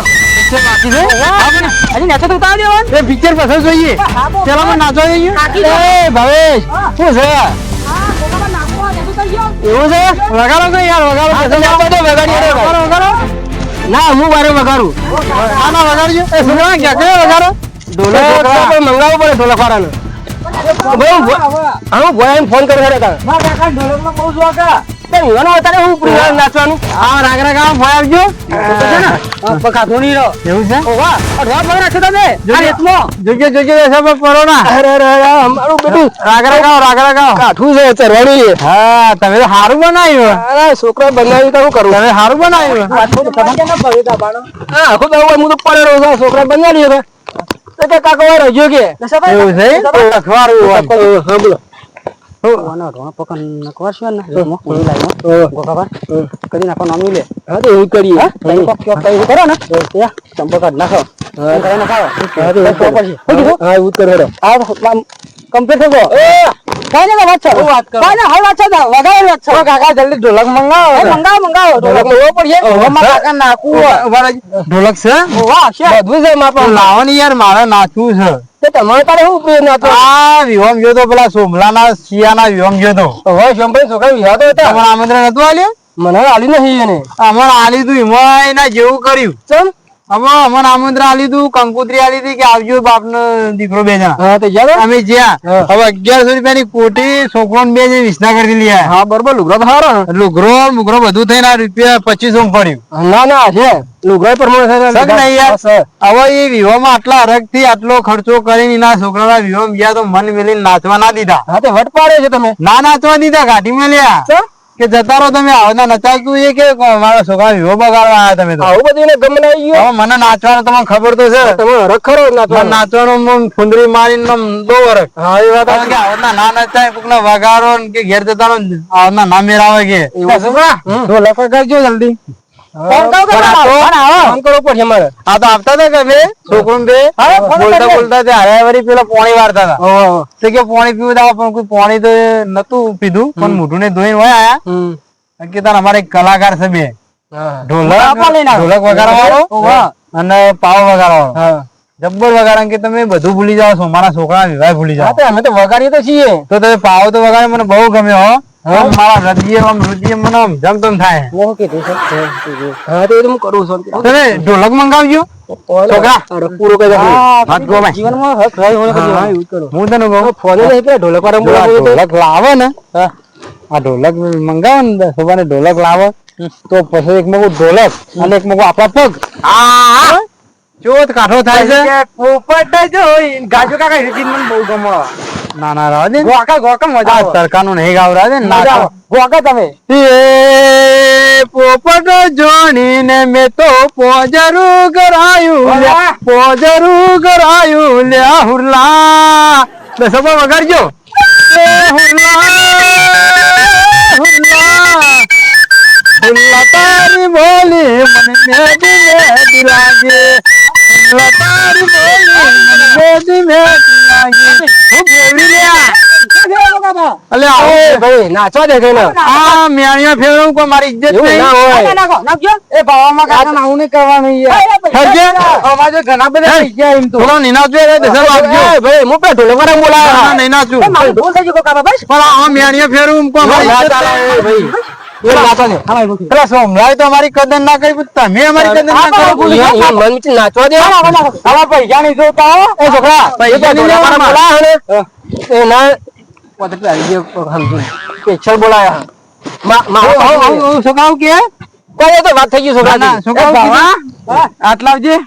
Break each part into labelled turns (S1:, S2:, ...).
S1: Picture બાકી છે
S2: હજી નેચો તો ઉતાર દેવો
S1: એ પિક્ચર પસંદ જોઈએ પેલામાં નાચવા જઈએ એ ભાવેશ શું છે એવું છે વગાડો કે યાર વગાડો ના હું બારે વગાડું ના વગાડજો એ સુના ક્યાં કયો વગાડો ઢોલક મંગાવવું પડે ઢોલક વાળાને ફોન કર્યો હતા બહુ શોખ અત્યારે હું નાચવાનું હા રાગરા ગામ ફોન આવજો ખાતો નહીં રહ્યો એવું છે રાખશો તમે જોજે પરો ના અમારું બધું રાગરા ગામ કાઠું છે ચરવાણી હા તમે તો સારું બનાવ્યું છોકરા બનાવ્યું તો હું કરું તમે સારું બનાવ્યું આખું હું તો પડેલો છું છોકરા બનાવ્યું હવે કાકો રજો કે એવું છે બોલો કદી નાખો નામ લે એવું કરીએ કરો ને સંપર્ક નાખો કમ્પ્લીટ થયો કાકા જલ્દી ઢોલક મંગાવો ઢોલક લેવો પડશે ઢોલક છે બધું છે લાવવાની યાર મારે નાચવું છે તમારે તારે શું પ્રિય નાચો આ વિહોમ ગયો તો પેલા સોમલાના શિયાના વિહોમ ગયો તો હવે સોમભાઈ છોકરા વિવાહ તો હતા અમારે આમંત્રણ નતું આલ્યું મને આલી નહીં એને અમારે આલી તું એમાં એના જેવું કર્યું ચમ હવે અમને આમંત્રણ આલી તું કંકુત્રી આલી હતી કે આવજો બાપ નો દીકરો બે જણા અમે જ્યાં હવે 1100 રૂપિયાની કોટી છોકરો બે જણ વિસના કરી દીધી હા બરોબર લુગરો તો સારો લુગરો બધું થઈને રૂપિયા 2500 પડ્યું ના છે લુગરો હવે એ વિહોમાં આટલા હરખ થી આટલો ખર્ચો કરીને એના છોકરાના વિહોમ ગયા તો મન મેલીને નાચવા ના દીધા હા તો વટ પાડે છે તમે ના નાચવા દીધા ગાડી મેલ્યા કે જતા રહો તમે આવના નચાતું એ કે મારા છોકરા વિહો બગાડવા આવ્યા તમે તો આવું બધું ગમે આવી ગયો મને નાચવાનું તમને ખબર તો છે તમે હરખ ખરો નાચવાનું ફુંદરી મારીને બહુ હરખ હા એ વાત કે આવના ના નચાય કોકના વગાડો કે ઘેર જતા રહો આવના ના મેરાવે કે છોકરા ઢોલક કરજો જલ્દી પાણી તો નતું પીધું પણ મોઢું ને ધોઈને આયા કે અમારે કલાકાર છે બે ઢોલક વગાડવાનો અને પાવ વગાડવાનો જબ્બર વગાડવા કે તમે બધું ભૂલી જાઓ છો મારા છોકરા વિવાહ ભૂલી જાઓ અમે તો વગાડીએ તો છીએ તો તમે પાવ તો વગાડે મને બહુ ગમ્યો હો મારા હૃદય મને જમતમ થાય હું કરું છું તમે ઢોલક મંગાવજો છોકરા પૂરો કરી જીવનમાં હું તને ફોન ઢોલક ઢોલક લાવે ને આ ઢોલક મંગાવો ને સવારે ઢોલક લાવે તો પછી એક મગું ઢોલક અને એક મગું આપડા પગ ચોથ કાઠો થાય છે પોપટ જોઈ ગાજો કાકા હિરજીન મને બહુ ગમે ના ના રાવ દે ગોકા મજા સરકારનું નહીં ગાવરા દે ના ગોકા તમે એ પોપટ જોણીને મે તો પોજરું કરાયું લે હુરલા બસ સબો વગાડજો એ હુરલા તારી બોલી મને મેદી લાગે તારી બોલી મને મેદી અલે આવો ભાઈ નાચવા દે કે આ મેણિયા ફેરવું કોઈ મારી ઇજ્જત નહીં નાખજો એ ભાવામાં કાકા નાવું નહીં કરવાનું યાર ખર્જે અમારે ઘણા બધા થઈ ગયા એમ તો થોડો નીનાચો રે દસ આપજો ભાઈ હું પે ઢોલે મારા બોલાયા નહીં નાચું મારું ઢોલ થઈ ગયો કાકા બસ પણ આ મેણિયા ફેરવું કોઈ મારી ઇજ્જત નહીં ભાઈ એ નાચવા દે પેલા સોમલાય તો અમારી કદર ના કરી તમે અમારી કદર ના કરો મન થી નાચવા દે આવા પૈસા નહીં જોતા એ છોકરા પૈસા નહીં લેવાના બોલા હે એ ના પેચર બોલાયા છોકરાઓ કે કોઈ તો વાત થઈ ગઈ છોકરા આટલા આવજે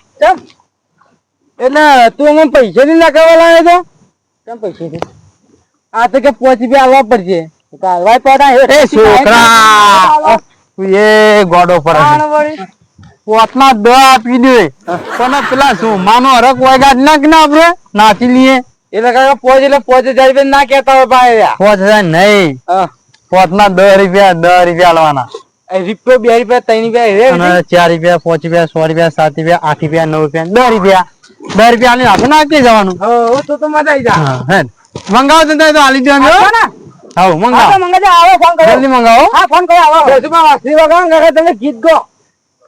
S1: એટલે તું અમે પૈસા ની નાખવા લાવ્યો તો કેમ પૈસા આ તો કે 5 રૂપિયા આવવા પડશે છોકરા એ ગોડો પડે પોતના દ આપી દે પણ પેલા શું માનો હરક વાગ્યા નાખ ના આપડે નાચી લઈએ એટલે કાકા 5000 રૂપિયા ના કેતા હોય ભાઈ 5000 નહીં પોતના 10 રૂપિયા લેવાના રૂપિયો 2 રૂપિયા 3 રૂપિયા 4 રૂપિયા 5 રૂપિયા 6 રૂપિયા 7 રૂપિયા 8 રૂપિયા 9 રૂપિયા 10 રૂપિયા આલી નાખી જવાનું તો મજા આવી જાય મંગાવો તો આલી દેવાનું આવો મંગાવો આવો ફોન કરો જલ્દી મંગાવો હા ફોન કરો આવો તમે ગીત ગો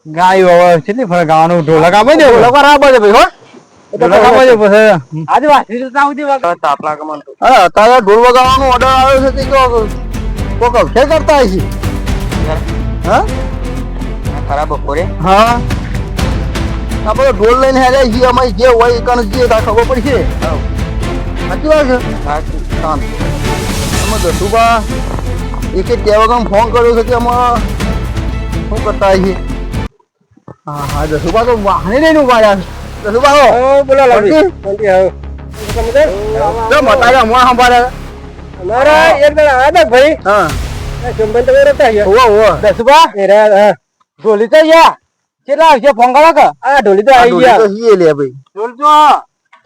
S1: ગાય હવે કેટલી ફરક ગાવાનું ઢોલક આપે ને ઢોલક આપે છે ભાઈ હો ઢોલક આપે છે પછી
S2: આજે વાસી તો સુધી વગર તાપલા કમન તો
S1: હા તારા ઢોલ વગાડવાનો ઓર્ડર આવ્યો છે તે કોક અવસર કરતા હશે હા
S2: ખરાબ બપોરે
S1: હા આપણે ઢોલ લઈને હેર્યા છીએ અમારી જે હોય એ કણ જઈએ તો ખબર પડશે સાચી વાત છે શાંત અમે દસુબા એક દેવાગામ ફોન કર્યો છે કે અમે શું કરતા છીએ હા હા દસુબા તો વાહને લઈને ઉભા રહ્યા છે દસુબા હો બોલો લાગી મતાયા મોં સંભાળ્યા
S2: અમારા એક જણ આવ્યા ભાઈ
S1: હા
S2: સંબંધ તો રહેતા
S1: ઓવો ઓવો
S2: દસબા ઢોલી તો યા કેટલા આવશે ફોન કરો કે આ ઢોલી તો આવી ગયા
S1: ઈએ લે ભાઈ
S2: ઢોલ તો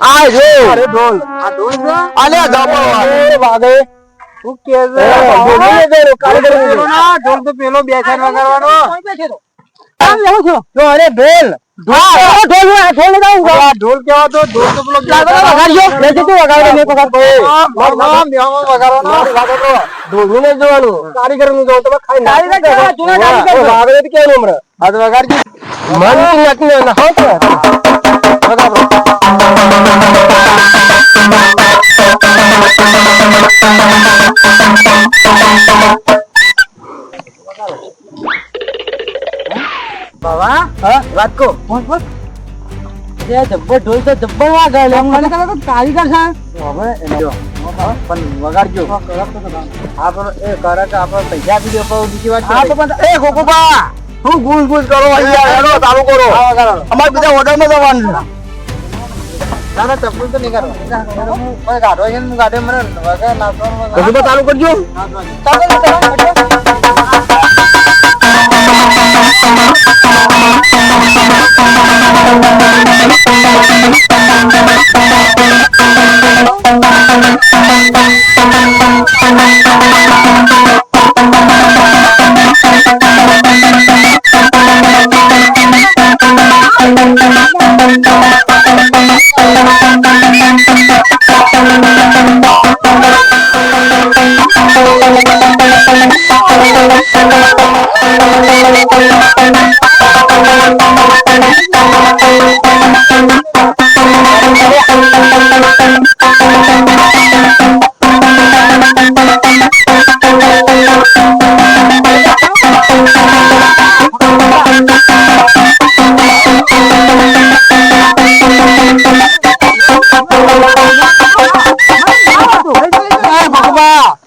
S1: આ જો
S2: અરે ઢોલ આ ઢોલ છે
S1: આલે જબો
S2: વાગે શું કે છે ઢોલ તો પેલો બે ચાર વગાડવાનો આમ લેવો છો જો અરે ઢોલ ઢોલ ઢોલ ઢોલ કેવો તો ઢોલ તો પેલો વગાડજો બેસી તું વગાડો મેં પકડ ભાઈ નામ બેહો વગાડવાનો વગાડો ઢોલ ને જોવાનું કારીગર નું જોવાનું તમે ખાઈ કારીગર જૂના કારીગર વગાડે તો કેવું નમ્ર આ તો વગાડજો મન નથી ના હો તો વગાડો બાવા હા વાત કો બોલ જે જબ્બર ઢોલ તો જબ્બર વાગે લે મને કહો કારીગર છે હવે જો પણ વગાડજો હા પણ એ કરે કે આપણે પૈસા આપી દો પણ બીજી વાત હા પણ એ ગોકુબા હું ગુલ ગુલ કરો અહીંયા હેડો ચાલુ કરો હા વગાડો અમાર બીજા ઓર્ડર માં જવાનું છે ના ચપ્પલ તો નહીં કરો હું ગાડો છે હું ગાડે મને વગર નાખવાનું બધું ચાલુ કરજો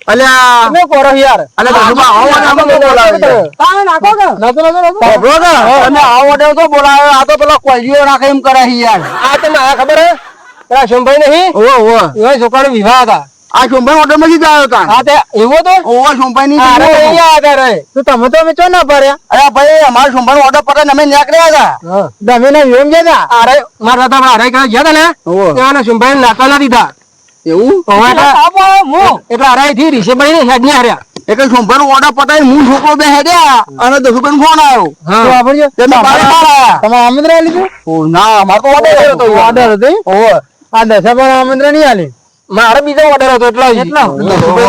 S2: અલ્યા તમે કોરો યાર અલે દસુબા આવો નામ તો બોલાવે તાણે નાખો કે નતો બબરો કે અને આ ઓર્ડર તો બોલાવે આ તો પેલો કોઈયો નાખે એમ કરે યાર આ તમને આ ખબર હે પેલા શંભાઈ નહીં ઓ એ છોકરાનો વિવાહ હતા આ શંભાઈ ઓર્ડર માં જ આવ્યો તા હા તે એવો તો ઓવા શંભાઈ ની અરે અહીંયા હતા રે તો તમે તો અમે ચો ના ભર્યા અરે ભાઈ અમાર શંભાઈ ઓર્ડર પર અમે નીકળ્યા હતા તમે ને એમ ગયા અરે મારા હતા અરે ગયા હતા ને એના શંભાઈ નાકલા દીધા એવું એટલે અરાઈ થી રીસે બની હેડ ને હાર્યા એટલે સોમવાર ઓર્ડર પટાઈ હું છોકરો બે હેડ્યા અને દસુબેન ફોન આવ્યો તમે આમંત્રણ લીધું ના અમાર તો ઓર્ડર હતો આ દસબા આમંત્રણ નહીં આલી મારે બીજો ઓર્ડર હતો એટલો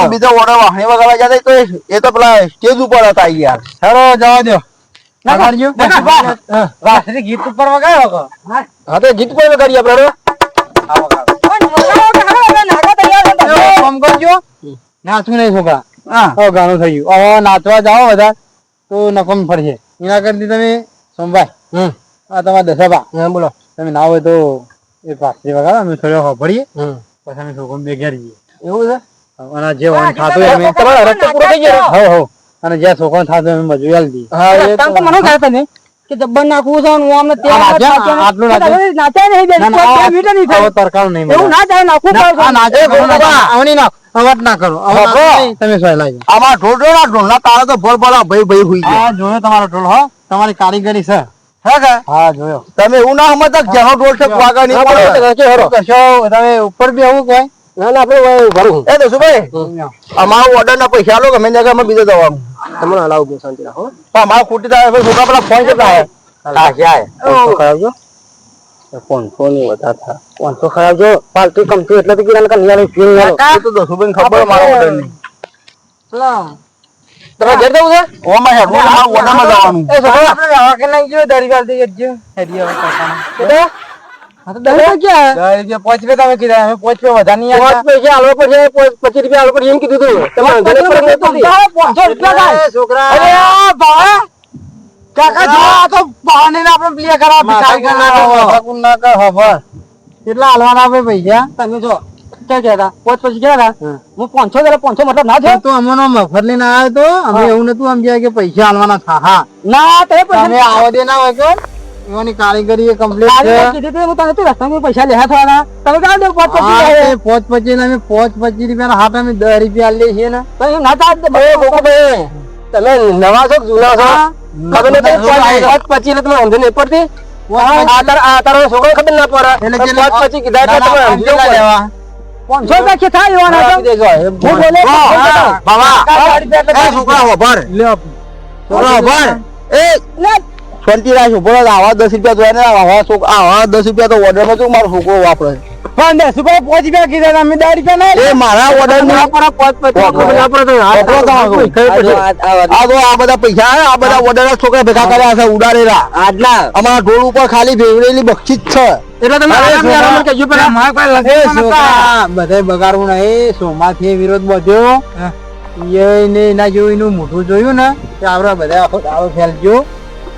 S2: બીજો ઓર્ડર વાહણી વગાડવા જતા તો એ તો પેલા સ્ટેજ ઉપર હતા યાર હેરો જવા દો રાષ્ટ્રીય ગીત ઉપર વગાડ્યો હા તો ગીત ઉપર વગાડીએ આપડે નાચવું નહીં છોકરા હા ગાનું થઈ ગયું હવે નાચવા જાઓ બધા તો નફમ ફરશે એના કરતી તમે સોમભાઈ આ તમારા દસાબા બોલો તમે ના હોય તો એક વાસરી વગાડો અમે થોડો ભરીએ પછી અમે છોકરો બે ઘેર જઈએ એવું છે અને જે વાન ખાતું અમે તમારો રસ્તો પૂરો થઈ ગયો હો અને જે છોકરો થાતું અમે મજૂરી આલી દઈએ હા એ તો મને કહે તને કે જબ્બર નાખવું છે હું અમને આટલું નાચે નહીં તરકાળ નહીં એવું ના જાય નાખવું આવની નાખ અવાજ ના કરો તમે સોય લાગી આમાં ઢોલ ના તારા તો ભોળ ભોળા ભાઈ ભાઈ હુઈ ગયા હા જોયો તમારો ઢોલ હો તમારી કારીગરી છે હે કે હા જોયો તમે એવું ના સમજતા જેનો ઢોલ છે વાગા નહીં પડે કશો તમે ઉપર બી આવું કોઈ ના ના આપણે ભરું એ તો સુભાઈ અમારો ઓર્ડર ના પૈસા આલો ગમે ત્યાં અમે બીજો જવાનું તમને હલાવું શાંતિ રાખો અમારા ખોટી થાય છોકરા પેલા ફોન કેટલા પાંચસો ની વધારે થાય 500 ખરાબ જો પાલતુ કમતું એટલે તો કિરાના નિયાલો ફીલ તો દસુબેન ખબર મારો ઓર્ડર નહીં
S1: તમે ઘેર જવું છે
S2: ઓમાં હેડવું છે, મારે ઓર્ડરમાં જવાનું.
S1: એ છોકરા આપણે રહેવા કે નહીં ગયો દારી ગાલ દે જો હેડી હવે કાકાના હા તો દસ ક્યાં 10 રૂપિયા 5 રૂપિયા તમે કીધા અમે 5 રૂપિયા વધારે નહીં આપતા 5 પૈસા આલવા પડશે 25 રૂપિયા આલવા પડશે એમ કીધું તું તમે 500 રૂપિયા થાય છોકરા અરે બા કાકા જો આ તો બહાને આપણે પ્લે કરા ભિખારી કરના ના કર ખબર કેટલા આલવાના આપે પૈસા તમે જો ક્યાં ગયા હતા 5 પછી ગયા હતા હું 500 મતલબ ના છે તો અમનો મફત લઈને આવ્યો તો અમે એવું નતું સમજ્યા કે પૈસા આલવાના થા હા ના તે પૈસા આવો દે ના હોય કે એવાની કારીગરી કમ્પ્લીટ છે કીધું તો હું તને તો રસ્તામાં પૈસા લેવા થવાના તમે કાં દે 525 ને અમે 525 રૂપિયાના હાથ અમે 10 રૂપિયા લે છે ને તો એમ ના તા ભાઈ તમે નવા છો જૂના છો ખબર નથી 525 ને તમે અંધે નહીં પડતી આ તારો છોકરો ખબર ના પડે એટલે 525 કીધા એટલે તમે અંધે લેવા 500 રૂપિયા કે થાય એવાના હું બોલે બાબા એ છોકરા હોભર લે છોકરા હોભર એ લે શાંતિ રાખો બોલો આવા 10 રૂપિયા જોયા ને આવા 10 રૂપિયા તો ઓર્ડરમાં તો મારો છોકરો વાપરે પણ 10 રૂપિયા 5 રૂપિયા કીધા અમે 10 રૂપિયા નહીં એ મારા ઓર્ડર માં આ બધા પૈસા આ બધા ઓર્ડર છોકરા ભેગા કર્યા છે ઉડાડેલા આટલા અમારા ઢોળ ઉપર ખાલી ભેવરેલી બક્ષિસ છે એટલે તમે આરામ કહેજો પણ માર કોઈ લખે બધાય બગાડવું નહીં સોમાથી વિરોધ બધ્યો એ ને એના જેવું એનું મોઢું જોયું ને કે આપણે બધા આખો દાવો ફેલજો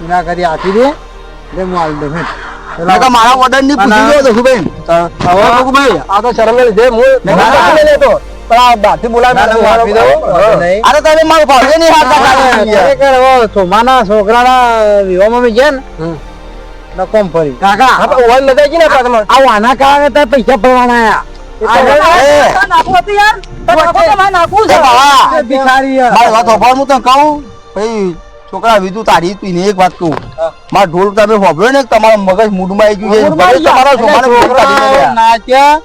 S1: એના કરી આપી દે એટલે હું આવી દઉં મારા ઓર્ડર ની પૂછી દો દખુભાઈ હવે દખુભાઈ આ તો શરમ લીધે હું લેતો પણ આ બાથી બોલાવી આપી દઉં અરે તમે મારો ભાગે નહીં હાથ સોમાના છોકરાના વિવાહમાં મેં ગયા ને કોમ ફરી કાકા ઓવર લગાઈ ગઈ ને તમે આ આના કારણે તો પૈસા ભરવાના છોકરા વિધુ તારી તું એક વાત કહું મારા ઢોલ તમે હોભળ્યો ને તમારો મગજ મૂડમાં આવી ગયું નાચ્યા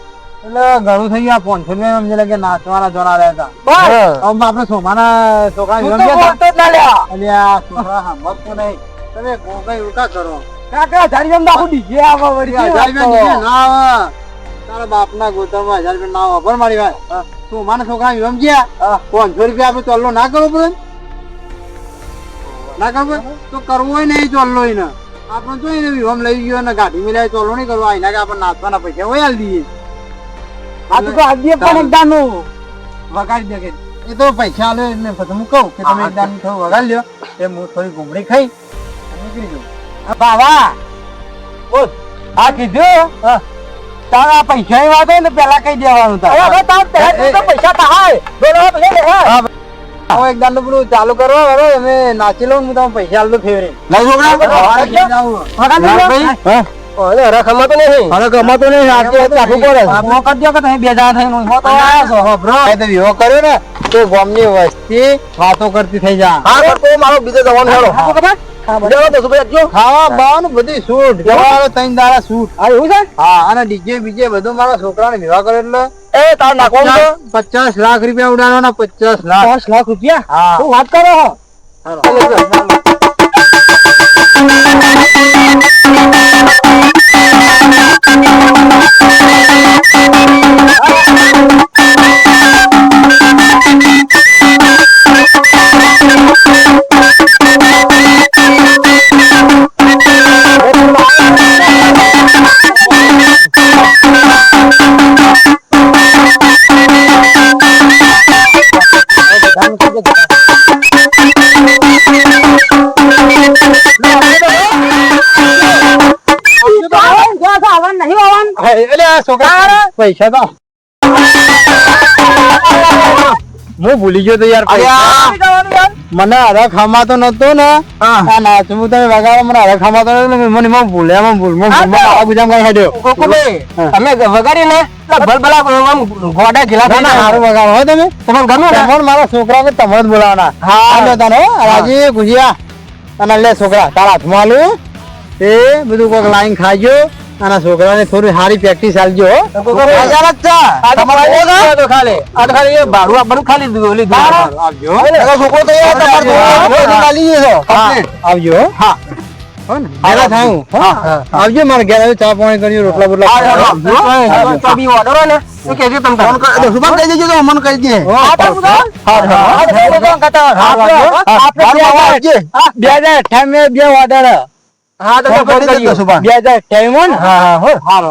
S1: એટલે ઘણું થઈ ગયા 500 રૂપિયા સમજે કે નાચવાના જોના રહેતા આપણે સોમાના છોકરા છોકરા સાંભળતો નહીં તમે કઈ ઉકા કરો કાકા ધારી દાખું ડીજે આવા વળી ના તારા બાપના ગોતરમાં 1000 રૂપિયા ના વાપર મારી વાત તું મારા છોકરા સમજ્યા 500 રૂપિયા આપણે ચોલ્લો ના કરવો પડે ના ખબર તો કરવો હોય નહીં ચોલ્લો ને આપણે જોઈને વિહમ લઈ ગયો ને ગાડી મિલાય ચોલ્લો નહીં કરવો એના કે આપણે નાચવાના પૈસા હોય હાલ દઈએ આ તો આજે પણ એક દાનું વગાડી દે એ તો પૈસા આલે ને પછી હું કહું કે તમે એક દાનું થોડું વગાડી લ્યો એ હું થોડી ઘૂમડી ખાઈ નીકળી જાઉં બાબા બોલ આ કીધું તારા પૈસા ની વાત હોય ને પેલા કઈ દેવાનું પૈસા થાય બોલો પૈસા હવે એક દાન પેલું ચાલુ કરો હવે અમે નાચી લઉં હું તમે પૈસા આલ દો ફેવરે વાતો કરતી થઈ જા મારો બીજો જવાનું બધી છૂટ ત્રણ દાડા છૂટ એવું છે હા અને ડીજે બીજે બધું મારા છોકરાને વિવાહ કર્યો એટલે એ તાર નાખો 50 લાખ રૂપિયા ઉડાડવાના 50 લાખ રૂપિયા હા શું વાત કરો છો પૈસા તો હું ભૂલી ગયો તો યાર મને હરખ ખામાતો નતો ને આ નાચવું તમે વગાડો મને હરખ ખામાતો મને ભૂલ્યા ગુજામ કઈ હેડ્યો તમે વગાડી ને ભલભલા ગોડા ગેલા સારું વગાડો હો તમે તમને ગમે મારા છોકરા ને તમે જ બોલાવાના હા તને રાજી ગુજિયા અને લે છોકરા તારા હાથમાં આલું એ બધું કોઈક લાઈન ખાજો અને છોકરાને થોડી સારી પ્રેક્ટિસ આલજો આવજો હા
S2: હો ને ભેગા થાઉં આવજો મારે ઘેર આવી ચા પાણી કરી રોટલા બોટલા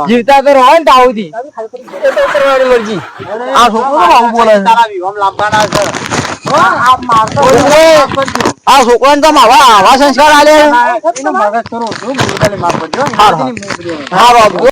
S2: જીવતા તો રહો ને તાવથી મરજી
S1: આ છોકરો આવું બોલે છે. આ છોકરાને તો આવા સંસ્કાર આલે
S2: એનો મગજ થોડો ઓછો, બોલતાલે માફ કરજો.
S1: હા બાબુ